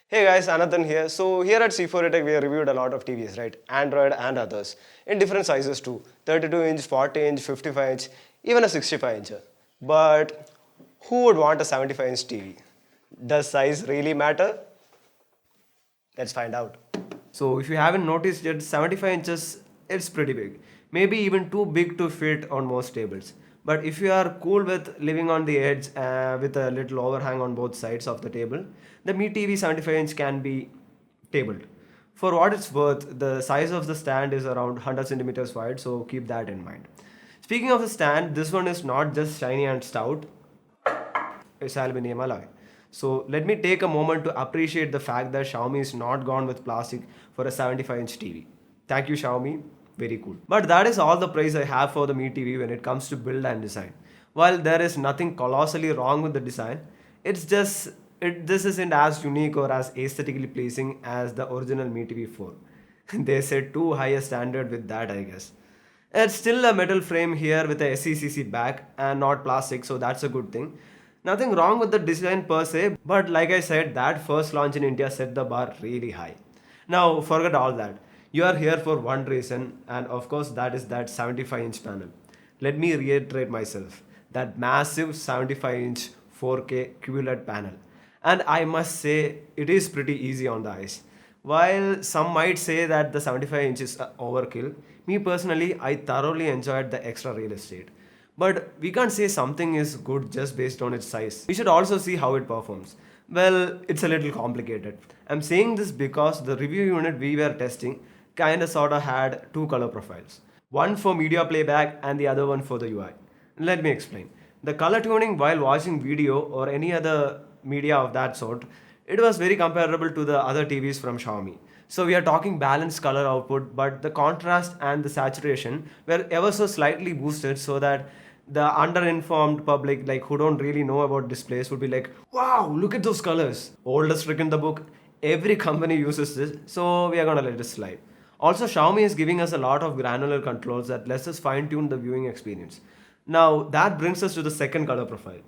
Hey guys, Anathan here. So here at C4 Tech we have reviewed a lot of TVs, right? Android and others in different sizes too. 32 inch, 40 inch, 55 inch, even a 65 inch. But who would want a 75 inch TV? Does size really matter? Let's find out. So if you haven't noticed yet, 75 inches, it's pretty big. Maybe even too big to fit on most tables. But if you are cool with living on the edge with a little overhang on both sides of the table, the Mi TV 75 inch can be tabled. For what it's worth, the size of the stand is around 100 centimeters wide, so keep that in mind. Speaking of the stand, this one is not just shiny and stout, it's aluminium alloy. So let me take a moment to appreciate the fact that Xiaomi is not gone with plastic for a 75-inch TV. Thank you, Xiaomi. Very cool. But that is all the praise I have for the Mi TV when it comes to build and design. While there is nothing colossally wrong with the design, it's just this isn't as unique or as aesthetically pleasing as the original Mi TV 4. They set too high a standard with that, I guess. It's still a metal frame here with a SECC back and not plastic, so that's a good thing. Nothing wrong with the design per se, but like I said, that first launch in India set the bar really high. Now, forget all that. You are here for one reason, and of course, that is that 75-inch panel. Let me reiterate myself that massive 75-inch 4K QLED panel. And I must say, it is pretty easy on the eyes. While some might say that the 75 inch is overkill, me personally, I thoroughly enjoyed the extra real estate. But we can't say something is good just based on its size. We should also see how it performs. Well, it's a little complicated. I'm saying this because the review unit we were testing kinda sorta had two color profiles. One for media playback and the other one for the UI. Let me explain. The color tuning while watching video or any other media of that sort, it was very comparable to the other TVs from Xiaomi. So we are talking balanced color output, but the contrast and the saturation were ever so slightly boosted so that the underinformed public, like who don't really know about displays, would be like, wow, look at those colors. Oldest trick in the book. Every company uses this, so we are gonna let it slide. Also, Xiaomi is giving us a lot of granular controls that lets us fine tune the viewing experience. Now, that brings us to the second color profile,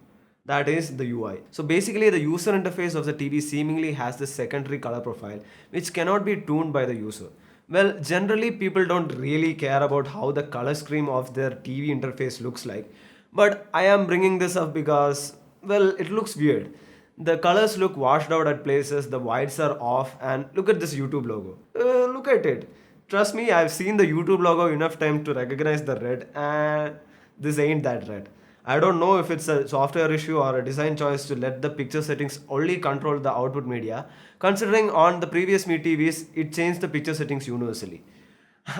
that is the UI. So basically the user interface of the TV seemingly has this secondary color profile which cannot be tuned by the user. Well, generally people don't really care about how the color scheme of their TV interface looks like, but I am bringing this up because, well, it looks weird. The colors look washed out at places, the whites are off, and look at this YouTube logo. Look at it. Trust me, I've seen the YouTube logo enough time to recognize the red, and this ain't that red. I don't know if it's a software issue or a design choice to let the picture settings only control the output media, considering on the previous Mi TVs, it changed the picture settings universally.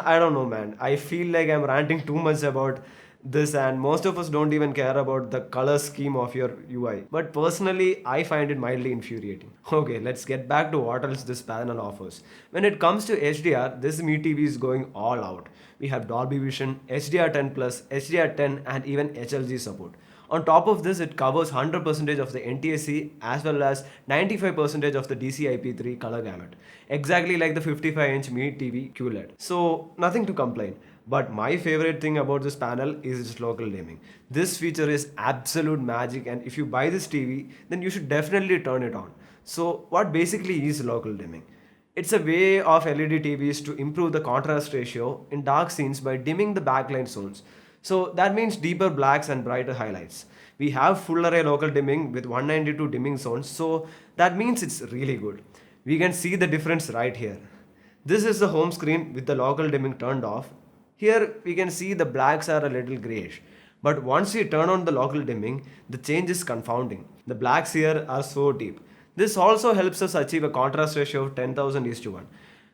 I don't know, man. I feel like I'm ranting too much about this, and most of us don't even care about the color scheme of your UI. But personally, I find it mildly infuriating. Okay, let's get back to what else this panel offers. When it comes to HDR, this Mi TV is going all out. We have Dolby Vision, HDR10 Plus, HDR10, and even HLG support. On top of this, it covers 100% of the NTSC as well as 95% of the DCI-P3 color gamut. Exactly like the 55-inch Mi TV QLED. So, nothing to complain. But my favorite thing about this panel is its local dimming. This feature is absolute magic, and if you buy this TV, then you should definitely turn it on. So, what basically is local dimming? It's a way of LED TVs to improve the contrast ratio in dark scenes by dimming the backlight zones. So that means deeper blacks and brighter highlights. We have full array local dimming with 192 dimming zones, so that means it's really good. We can see the difference right here. This is the home screen with the local dimming turned off. Here we can see the blacks are a little grayish. But once we turn on the local dimming, the change is confounding. The blacks here are so deep. This also helps us achieve a contrast ratio of 10,000:1,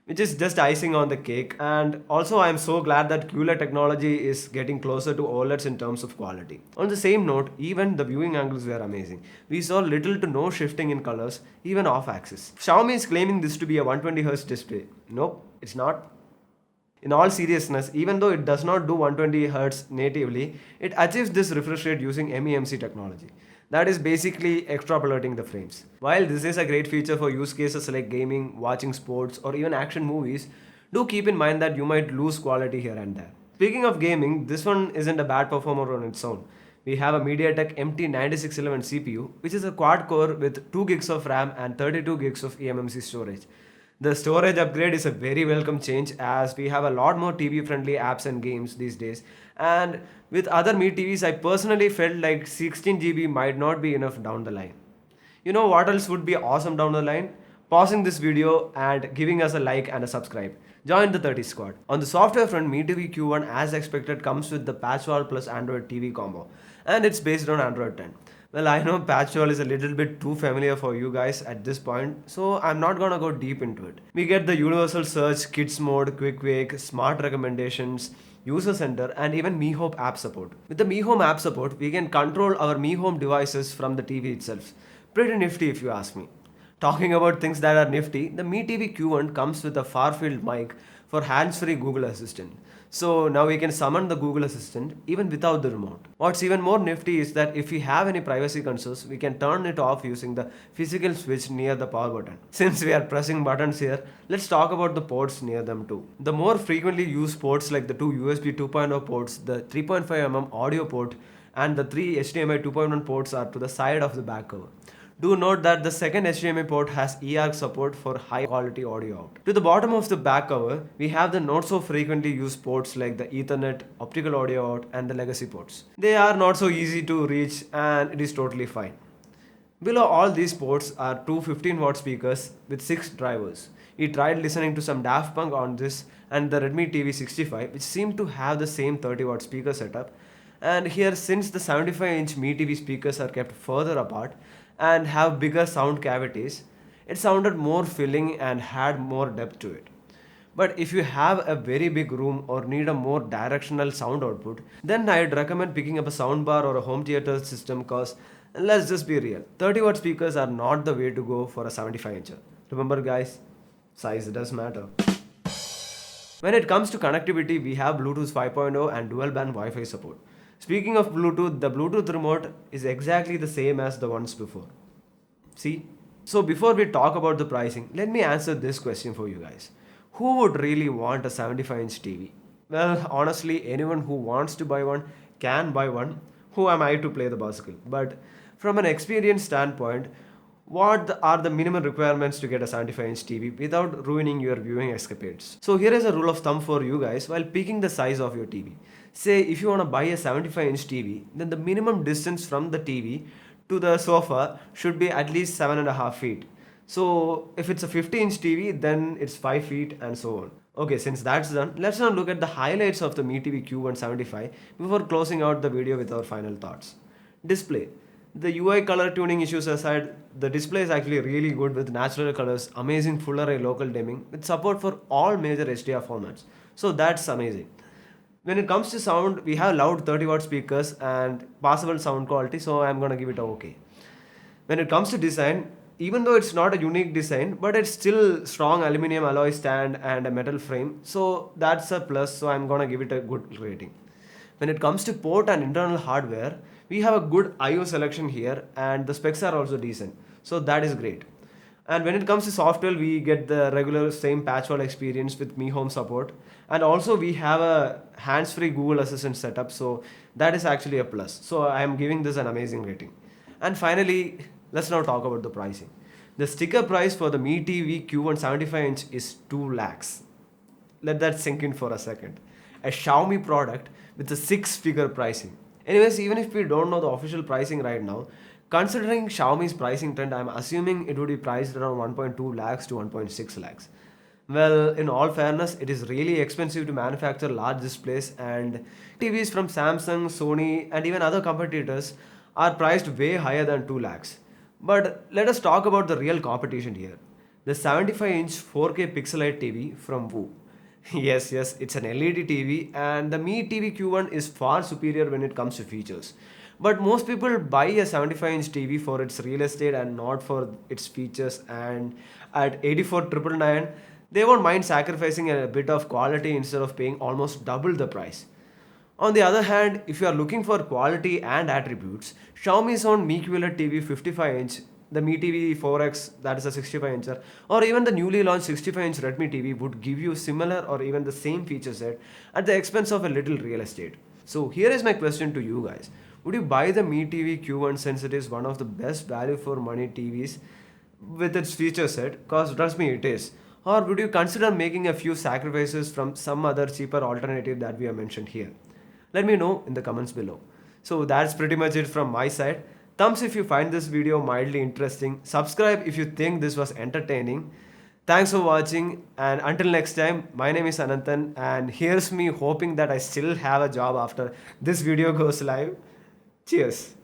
which is just icing on the cake. And also, I am so glad that QLED technology is getting closer to OLEDs in terms of quality. On the same note, even the viewing angles were amazing. We saw little to no shifting in colors, even off axis. Xiaomi is claiming this to be a 120Hz display. Nope, it's not. In all seriousness, even though it does not do 120Hz natively, it achieves this refresh rate using eMMC technology. That is basically extrapolating the frames. While this is a great feature for use cases like gaming, watching sports, or even action movies, do keep in mind that you might lose quality here and there. Speaking of gaming, this one isn't a bad performer on its own. We have a MediaTek MT9611 CPU, which is a quad core with 2 gigs of RAM and 32 gigs of eMMC storage. The storage upgrade is a very welcome change as we have a lot more TV friendly apps and games these days. And with other Mi TVs, I personally felt like 16 GB might not be enough down the line. You know what else would be awesome down the line? Pausing this video and giving us a like and a subscribe. Join the 30 squad. On the software front, Mi TV Q1 as expected comes with the patchwall plus Android TV combo, and it's based on Android 10. Well, I know patchwall is a little bit too familiar for you guys at this point, so I'm not gonna go deep into it. We get the universal search, kids mode, quick wake, smart recommendations, user center, and even Mi Home app support. With the Mi Home app support, we can control our Mi Home devices from the TV itself. Pretty nifty if you ask me. Talking about things that are nifty, the Mi TV Q1 comes with a farfield mic for hands-free Google Assistant. So now we can summon the Google Assistant even without the remote. What's even more nifty is that if we have any privacy concerns, we can turn it off using the physical switch near the power button. Since we are pressing buttons here, let's talk about the ports near them too. The more frequently used ports like the two USB 2.0 ports, the 3.5mm audio port, and the three HDMI 2.1 ports are to the side of the back cover. Do note that the second HDMI port has eARC support for high quality audio out. To the bottom of the back cover, we have the not so frequently used ports like the Ethernet, optical audio out, and the legacy ports. They are not so easy to reach and it is totally fine. Below all these ports are two 15-watt speakers with 6 drivers. We tried listening to some Daft Punk on this and the Redmi TV 65, which seemed to have the same 30-watt speaker setup. And here, since the 75-inch Mi TV speakers are kept further apart and have bigger sound cavities, it sounded more filling and had more depth to it. But if you have a very big room or need a more directional sound output, then I'd recommend picking up a soundbar or a home theater system cause let's just be real, 30-watt speakers are not the way to go for a 75-incher. Remember guys, size does matter. When it comes to connectivity, we have Bluetooth 5.0 and dual band Wi-Fi support. Speaking of Bluetooth, the Bluetooth remote is exactly the same as the ones before. See? So before we talk about the pricing, let me answer this question for you guys. Who would really want a 75-inch TV? Well, honestly, anyone who wants to buy one can buy one. Who am I to play the bicycle? But from an experience standpoint, what are the minimum requirements to get a 75-inch TV without ruining your viewing escapades? So here is a rule of thumb for you guys while picking the size of your TV. Say if you want to buy a 75-inch TV, then the minimum distance from the TV to the sofa should be at least 7.5 feet. So if it's a 50-inch TV, then it's 5 feet and so on. Okay, since that's done, let's now look at the highlights of the Mi TV Q175 before closing out the video with our final thoughts. Display. The UI color tuning issues aside, the display is actually really good with natural colors, amazing full array local dimming with support for all major HDR formats. So that's amazing. When it comes to sound, we have loud 30-watt speakers and passable sound quality, so I'm gonna give it a okay. When it comes to design, even though it's not a unique design, but it's still strong aluminum alloy stand and a metal frame, so that's a plus, so I'm gonna give it a good rating. When it comes to port and internal hardware, we have a good I/O selection here and the specs are also decent, so that is great. And when it comes to software, we get the regular same patchwall experience with Mi Home support, and also we have a hands-free Google Assistant setup, so that is actually a plus. So I am giving this an amazing rating. And finally, let's now talk about the pricing. The sticker price for the Mi TV Q1 75-inch is 2 lakhs. Let that sink in for a second. A Xiaomi product with a 6-figure pricing. Anyways, even if we don't know the official pricing right now, considering Xiaomi's pricing trend, I'm assuming it would be priced around 1.2 lakhs to 1.6 lakhs. Well, in all fairness, it is really expensive to manufacture large displays, and TVs from Samsung, Sony, and even other competitors are priced way higher than 2 lakhs. But let us talk about the real competition here. The 75-inch 4K Pixelite TV from Woo. Yes, it's an LED TV, and the Mi TV Q1 is far superior when it comes to features. But most people buy a 75-inch TV for its real estate and not for its features, and at 84,999, they won't mind sacrificing a bit of quality instead of paying almost double the price. On the other hand, if you are looking for quality and attributes, Xiaomi's own Mi QLED TV 55-inch, the Mi TV 4X, that is a 65-incher, or even the newly launched 65-inch Redmi TV would give you similar or even the same feature set at the expense of a little real estate. So here is my question to you guys. Would you buy the Mi TV Q1 since it is one of the best value for money TVs with its feature set? Cause trust me, it is. Or would you consider making a few sacrifices from some other cheaper alternative that we have mentioned here? Let me know in the comments below. So that's pretty much it from my side. Thumbs if you find this video mildly interesting. Subscribe if you think this was entertaining. Thanks for watching, and until next time, my name is Ananthan, and here's me hoping that I still have a job after this video goes live. Cheers.